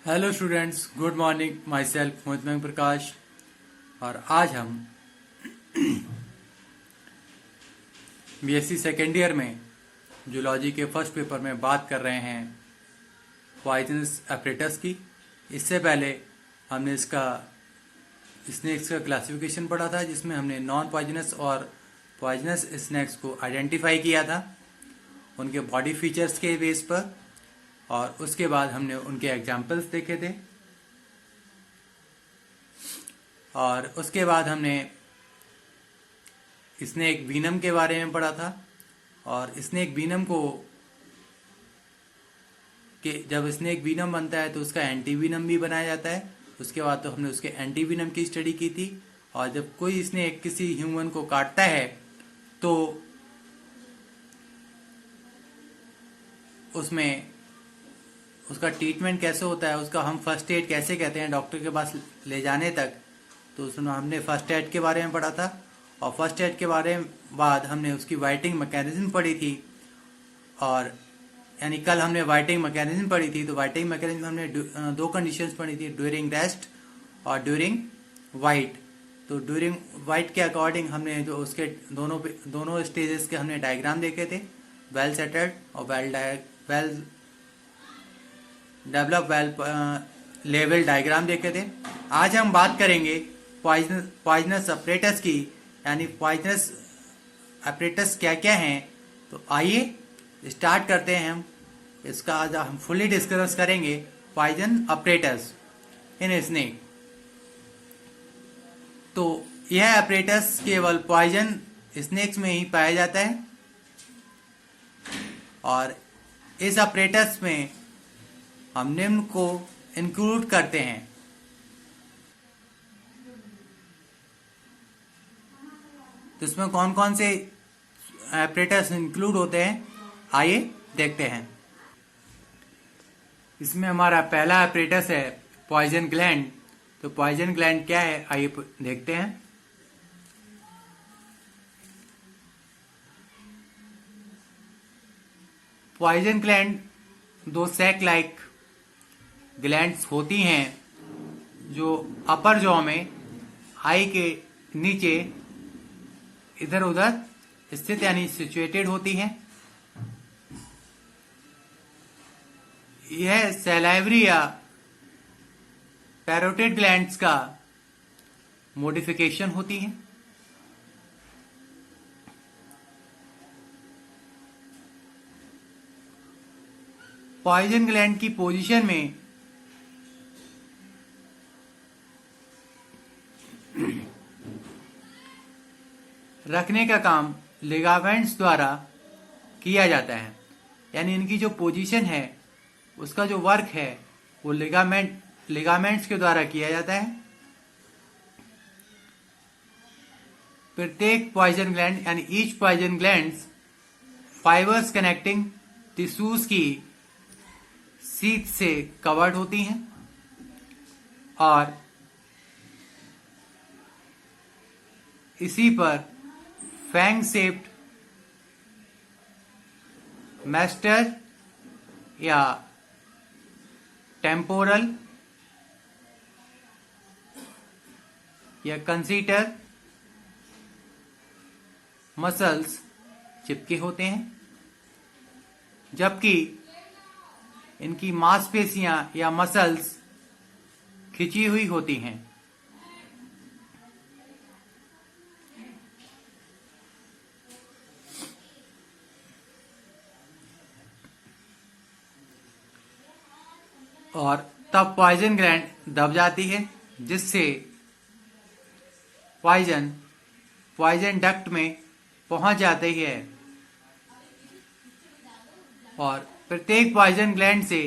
Hello students, good morning. Myself Mohit Prakash. और आज हम बीएससी सेकेंड ईयर में जूलॉजी के फर्स्ट पेपर में बात कर रहे हैं पॉइजनस एपरेटस की। इससे पहले हमने इसका स्नैक्स का क्लासिफिकेशन पढ़ा था, जिसमें हमने नॉन पॉइजनस और पॉइजनस स्नैक्स को आइडेंटिफाई किया था उनके बॉडी फीचर्स के बेस पर, और उसके बाद हमने उनके एग्जाम्पल्स देखे थे। और उसके बाद हमने स्नेक वीनम के बारे में पढ़ा था, और स्नेक वीनम को कि जब स्नेक वीनम बनता है तो उसका एंटी वीनम भी बनाया जाता है। उसके बाद तो हमने उसके एंटी वीनम की स्टडी की थी। और जब कोई स्नेक किसी ह्यूमन को काटता है तो उसमें उसका ट्रीटमेंट कैसे होता है, उसका हम फर्स्ट एड कैसे कहते हैं डॉक्टर के पास ले जाने तक, तो उसमें हमने फर्स्ट एड के बारे में पढ़ा था। और फर्स्ट एड के बारे में बाद हमने उसकी वाइटिंग मैकेनिज्म पढ़ी थी। और यानी कल हमने वाइटिंग मैकेनिज्म पढ़ी थी, तो वाइटिंग मैकेनिज्म हमने दो कंडीशंस पढ़ी थी, ड्यूरिंग रेस्ट और ड्यूरिंग वाइट। तो ड्यूरिंग वाइट के अकॉर्डिंग हमने जो उसके दोनों स्टेजेस के हमने डायग्राम देखे थे, वेल सेटल्ड और well develop well level diagram देखे थे। आज हम बात करेंगे पॉइजनस अपरेटस की, यानी पॉइजनस अपरेटस क्या क्या हैं। तो आइए स्टार्ट करते हैं। हम इसका आज हम फुली डिस्कस करेंगे पॉइजन अपरेटस इन स्नेक। तो यह अपरेटस केवल पॉइजन स्नेक्स में ही पाया जाता है, और इस अपरेटस में हम निम्न को इंक्लूड करते हैं। तो इसमें कौन कौन से एपरेटस इंक्लूड होते हैं, आइए देखते हैं। इसमें हमारा पहला एपरेटस है पॉइजन ग्लैंड। तो पॉइजन ग्लैंड क्या है, आइए देखते हैं। पॉइजन ग्लैंड दो सैक लाइक ग्लैंड्स होती हैं जो अपर जॉ में आई के नीचे इधर उधर स्थित यानी सिचुएटेड होती हैं। यह सैलाइवरी या पैरोटिड ग्लैंड्स का मॉडिफिकेशन होती हैं। पॉइजन ग्लैंड की पोजीशन में रखने का काम लिगामेंट्स द्वारा किया जाता है, यानी इनकी जो पोजीशन है उसका जो वर्क है वो लिगामेंट्स के द्वारा किया जाता है। प्रत्येक पॉइजन ग्लैंड यानी each poison glands fibres connecting tissues की सीथ से कवर्ड होती हैं, और इसी पर फैंग शेप्ड मैस्टर या टेम्पोरल या कंसीटर मसल्स चिपके होते हैं, जबकि इनकी मांसपेशियां या मसल्स खिंची हुई होती हैं। और तब पॉइजन ग्लैंड दब जाती है, जिससे पॉइजन डक्ट में पहुंच जाती है, और प्रत्येक पॉइजन ग्लैंड से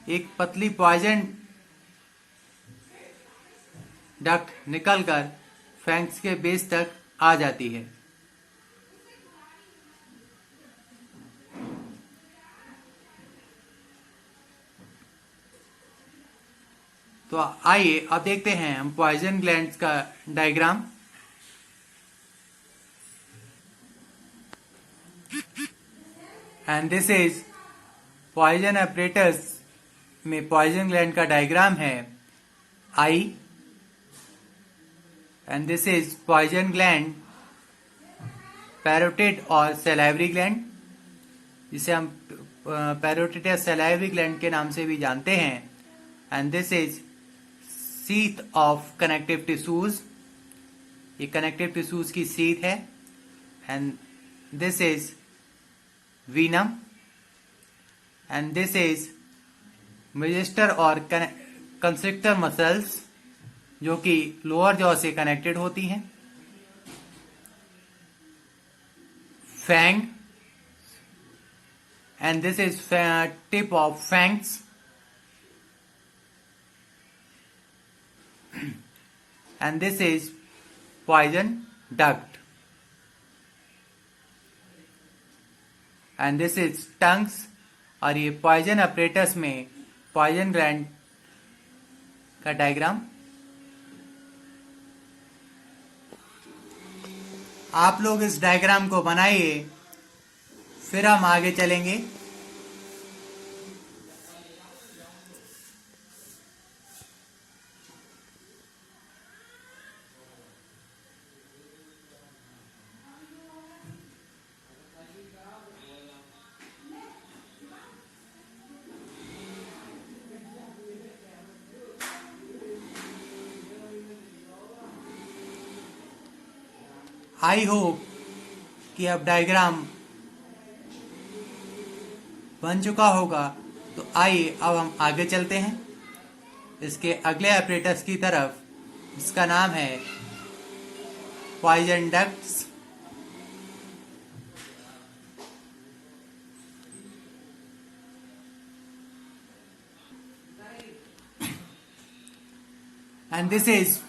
एक पतली पॉइजन डक्ट निकलकर फैंक्स के बेस तक आ जाती है। तो आइए अब देखते हैं हम पॉइजन ग्लैंड्स का diagram. And this is poison apparatus में पॉइजन ग्लैंड का डायग्राम है आई, and this is poison gland, parotid और सैलाइवरी ग्लैंड, जिसे हम पैरोटिड या सैलाइवरी ग्लैंड के नाम से भी जानते हैं। And this is sheath of connective tissues, ये कनेक्टिव टिश्यूज की सीथ है। And this is venom, and this is masseter और कंस्ट्रिक्टर मसल्स, जो कि लोअर जॉ से कनेक्टेड होती हैं। Fang, and this is tip of fangs, and this is poison duct, and this is tongues, और ये पॉइजन अपरेटस में poison gland का डायग्राम। आप लोग इस डायग्राम को बनाइए, फिर हम आगे चलेंगे। आई होप कि अब डायग्राम बन चुका होगा। तो आइए अब हम आगे चलते हैं इसके अगले ऑपरेटर्स की तरफ, जिसका नाम है poison ducts. And this is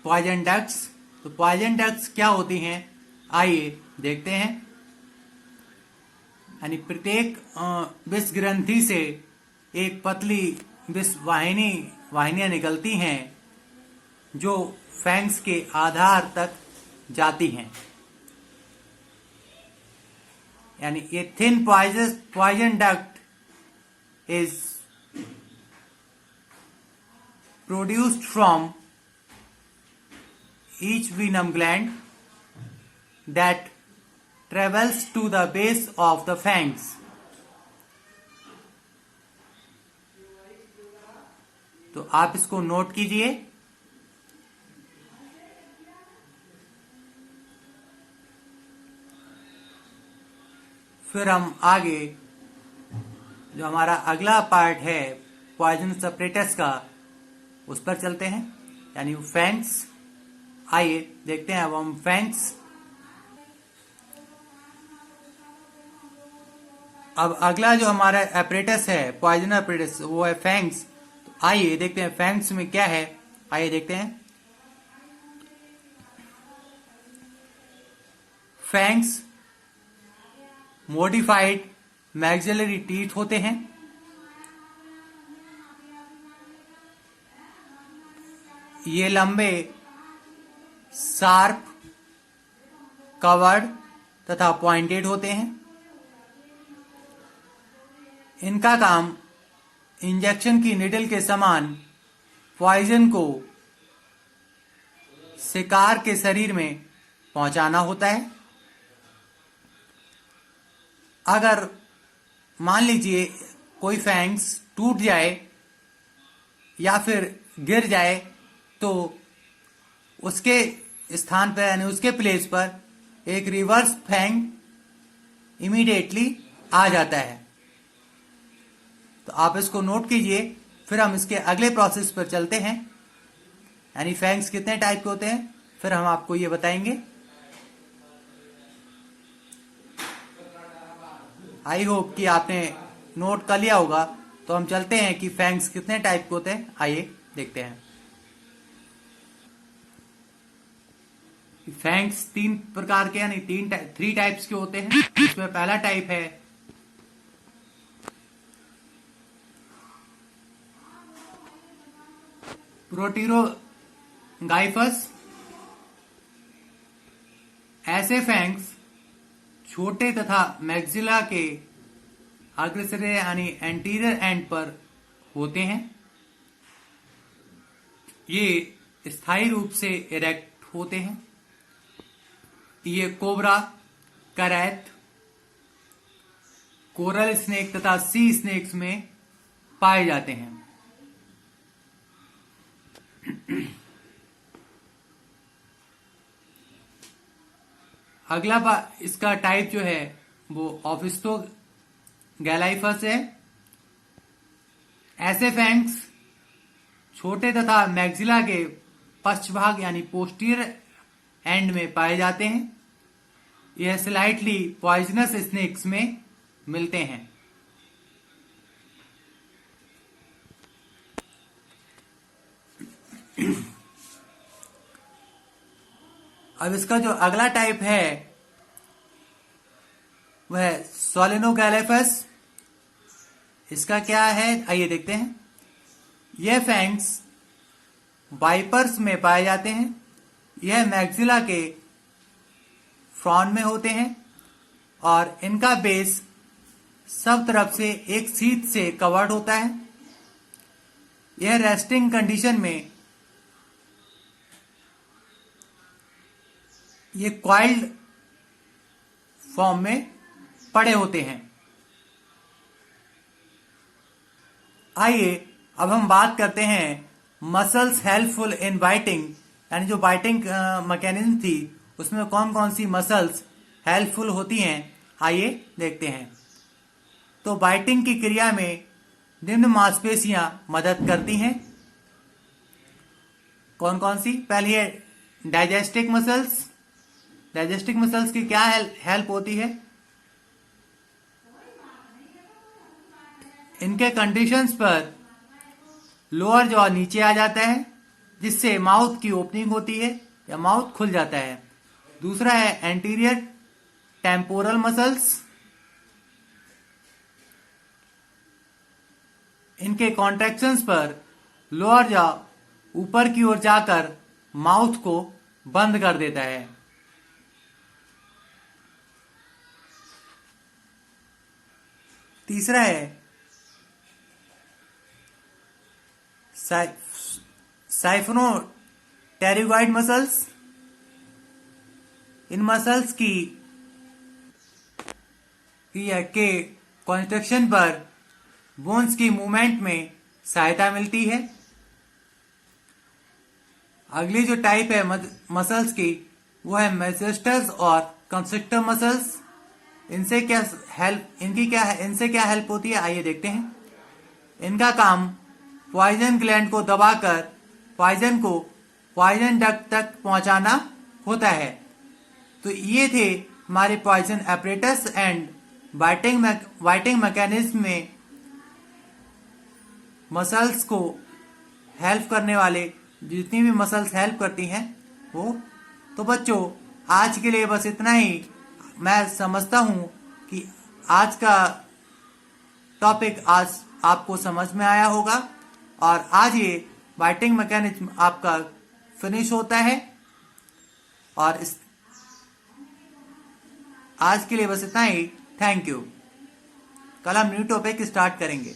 poison ducts. तो पॉइजन डक्ट्स क्या होती हैं, आइए देखते हैं। यानी प्रत्येक विष ग्रंथि से एक पतली विष वाहिनियां निकलती हैं, जो फैंग्स के आधार तक जाती हैं। यानी ये thin poison duct is produced from each venom gland that travels to the base of the fangs. तो आप इसको नोट कीजिए। फिर हम आगे जो हमारा अगला पार्ट है पॉइजन सेपरेटस का, उस पर चलते हैं, यानी फैंग्स। आइए देखते हैं अब हम फैंग्स। अब अगला जो हमारा एपरेटस है पॉइजन एपरेटस, वो है फैंग्स। तो आइए देखते हैं फैंग्स में क्या है। आइए देखते हैं। फैंग्स मॉडिफाइड मैक्सिलरी टीथ होते हैं। ये लंबे, शार्प, कवर्ड तथा पॉइंटेड होते हैं। इनका काम इंजेक्शन की निडल के समान पॉइजन को शिकार के शरीर में पहुंचाना होता है। अगर मान लीजिए कोई फैंग्स टूट जाए या फिर गिर जाए, तो उसके स्थान पर यानी उसके प्लेस पर एक रिवर्स फैंग इमीडिएटली आ जाता है। तो आप इसको नोट कीजिए, फिर हम इसके अगले प्रोसेस पर चलते हैं। यानी फैंग्स कितने टाइप के होते हैं, फिर हम आपको ये बताएंगे। आई होप कि आपने नोट कर लिया होगा। तो हम चलते हैं कि फैंग्स कितने टाइप के होते हैं। आइए देखते हैं। फैंग्स तीन प्रकार के यानी थ्री टाइप्स के होते हैं। इसमें पहला टाइप है प्रोटीरोगाइफस। ऐसे फैंग्स छोटे तथा मैक्सिला के अग्रेसर यानी एंटीरियर एंड पर होते हैं। ये स्थायी रूप से इरेक्ट होते हैं। ये कोबरा, करैत, कोरल स्नेक तथा सी स्नेक्स में पाए जाते हैं। अगला इसका टाइप जो है वो ऑफिस्टो गैलाइफस है। ऐसे फैंक्स छोटे तथा मैक्सिला के पश्चभाग यानी पोस्टीरियर एंड में पाए जाते हैं। यह स्लाइटली पॉइजनस स्नेक्स में मिलते हैं। अब इसका जो अगला टाइप है वह सोलिनोगैलेफस। इसका क्या है आइए देखते हैं। यह फैंक्स वाइपर्स में पाए जाते हैं। यह मैक्सिला के फ्रॉन में होते हैं और इनका बेस सब तरफ से एक सीट से कवर्ड होता है। यह रेस्टिंग कंडीशन में ये कॉइल्ड फॉर्म में पड़े होते हैं। आइए अब हम बात करते हैं मसल्स हेल्पफुल इन बाइटिंग, यानी जो बाइटिंग मैकेनिज्म थी उसमें कौन कौन सी मसल्स हेल्पफुल होती हैं। आइए देखते हैं। तो बाइटिंग की क्रिया में निम्न मांसपेशियां मदद करती हैं। कौन कौन सी? पहली है डाइजेस्टिक मसल्स। डाइजेस्टिक मसल्स की क्या हेल्प होती है? इनके कंडीशंस पर लोअर जॉ नीचे आ जाता है जिससे माउथ की ओपनिंग होती है या माउथ खुल जाता है। दूसरा है एंटीरियर टेम्पोरल मसल्स। इनके कॉन्ट्रैक्शंस पर लोअर जॉ ऊपर की ओर जाकर माउथ को बंद कर देता है। तीसरा है साइफोनोटेरिगॉइड मसल्स। इन मसल्स की के कॉन्स्ट्रक्शन पर बोन्स की मूवमेंट में सहायता मिलती है। अगली जो टाइप है मसल्स की वो है मेसेस्टर्स और कंस्ट्रिक्टर मसल्स। इनसे क्या हेल्प होती है आइए देखते हैं। इनका काम पॉइजन ग्लैंड को दबाकर पॉइजन को पॉइजन डक्ट तक पहुंचाना होता है। तो ये थे हमारे poison apparatus and biting mechanism में मसल्स को हेल्प करने वाले जितनी भी मसल्स हेल्प करती हैं वो। तो बच्चों आज के लिए बस इतना ही। मैं समझता हूं कि आज का टॉपिक आज आपको समझ में आया होगा और आज ये बाइटिंग मैकेनिज्म आपका फिनिश होता है। और आज के लिए बस इतना ही। Thank you. कल हम न्यू टॉपिक स्टार्ट करेंगे।